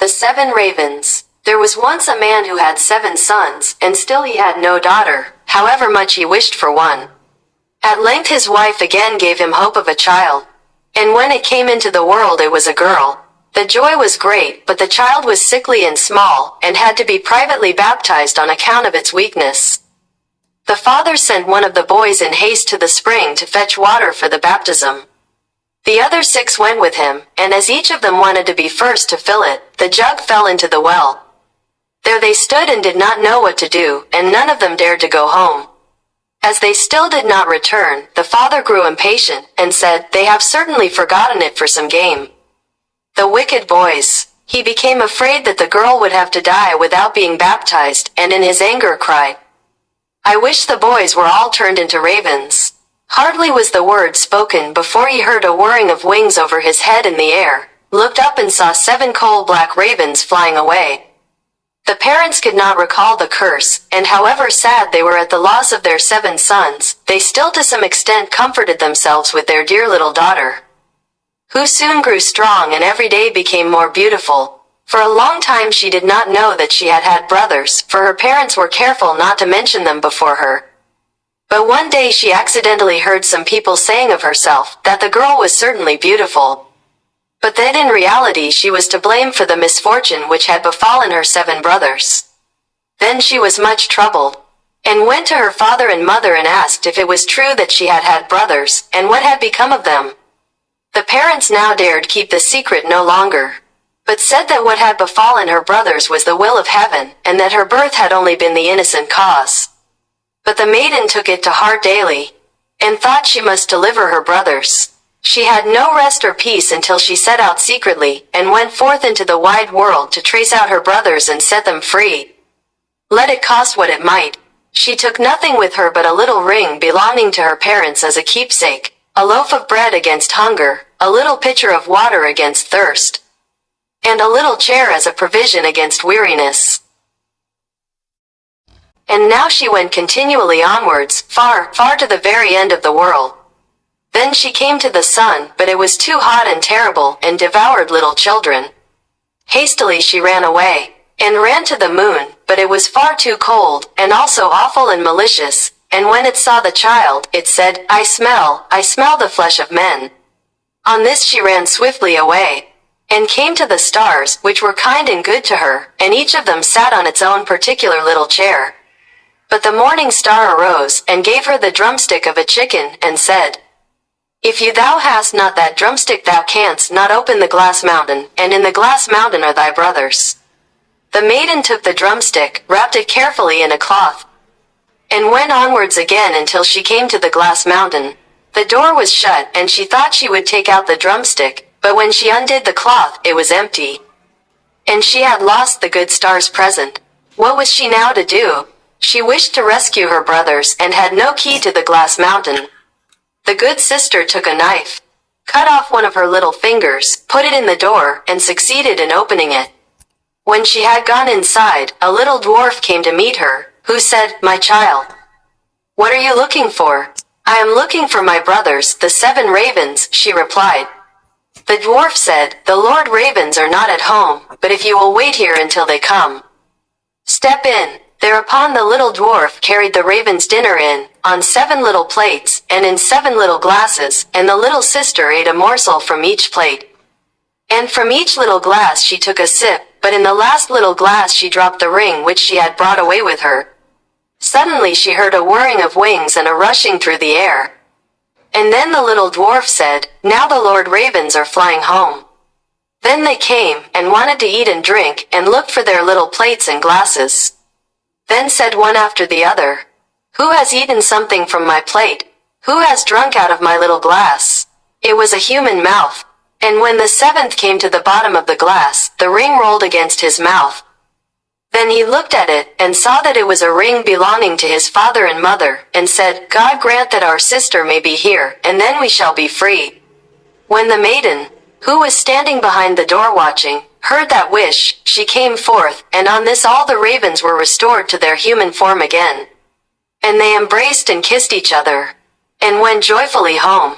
The Seven Ravens. There was once a man who had 7 sons, and still he had no daughter, however much he wished for one. At length his wife again gave him hope of a child. And when it came into the world it was a girl. The joy was great, but the child was sickly and small, and had to be privately baptized on account of its weakness. The father sent one of the boys in haste to the spring to fetch water for the baptism. The other 6 went with him, and as each of them wanted to be first to fill it, the jug fell into the well. There they stood and did not know what to do, and none of them dared to go home. As they still did not return, the father grew impatient, and said, "They have certainly forgotten it for some game." The wicked boys. He became afraid that the girl would have to die without being baptized, and in his anger cried, "I wish the boys were all turned into ravens." Hardly was the word spoken before he heard a whirring of wings over his head in the air, looked up and saw 7 coal-black ravens flying away. The parents could not recall the curse, and however sad they were at the loss of their 7 sons, they still to some extent comforted themselves with their dear little daughter, who soon grew strong and every day became more beautiful. For a long time she did not know that she had had brothers, for her parents were careful not to mention them before her. But one day she accidentally heard some people saying of herself that the girl was certainly beautiful, but that in reality she was to blame for the misfortune which had befallen her 7 brothers. Then she was much troubled, and went to her father and mother and asked if it was true that she had had brothers, and what had become of them. The parents now dared keep the secret no longer, but said that what had befallen her brothers was the will of heaven, and that her birth had only been the innocent cause. But the maiden took it to heart daily, and thought she must deliver her brothers. She had no rest or peace until she set out secretly, and went forth into the wide world to trace out her brothers and set them free, let it cost what it might. She took nothing with her but a little ring belonging to her parents as a keepsake, a loaf of bread against hunger, a little pitcher of water against thirst, and a little chair as a provision against weariness. And now she went continually onwards, far, far to the very end of the world. Then she came to the sun, but it was too hot and terrible, and devoured little children. Hastily she ran away, and ran to the moon, but it was far too cold, and also awful and malicious, and when it saw the child, it said, I smell the flesh of men." On this she ran swiftly away, and came to the stars, which were kind and good to her, and each of them sat on its own particular little chair. But the morning star arose, and gave her the drumstick of a chicken, and said, "If thou hast not that drumstick thou canst not open the glass mountain, and in the glass mountain are thy brothers." The maiden took the drumstick, wrapped it carefully in a cloth, and went onwards again until she came to the glass mountain. The door was shut, and she thought she would take out the drumstick, but when she undid the cloth, it was empty, and she had lost the good star's present. What was she now to do? She wished to rescue her brothers, and had no key to the glass mountain. The good sister took a knife, cut off one of her little fingers, put it in the door, and succeeded in opening it. When she had gone inside, a little dwarf came to meet her, who said, "My child, what are you looking for?" "I am looking for my brothers, the 7 ravens," she replied. The dwarf said, "The Lord Ravens are not at home, but if you will wait here until they come, step in." Thereupon the little dwarf carried the raven's dinner in, on 7 little plates, and in 7 little glasses, and the little sister ate a morsel from each plate. And from each little glass she took a sip, but in the last little glass she dropped the ring which she had brought away with her. Suddenly she heard a whirring of wings and a rushing through the air. And then the little dwarf said, "Now the Lord Ravens are flying home." Then they came, and wanted to eat and drink, and looked for their little plates and glasses. Then said one after the other, "Who has eaten something from my plate? Who has drunk out of my little glass?" It was a human mouth. And when the 7th came to the bottom of the glass, the ring rolled against his mouth. Then he looked at it, and saw that it was a ring belonging to his father and mother, and said, "God grant that our sister may be here, and then we shall be free." When the maiden, who was standing behind the door watching, heard that wish, she came forth, and on this all the ravens were restored to their human form again. And they embraced and kissed each other, and went joyfully home.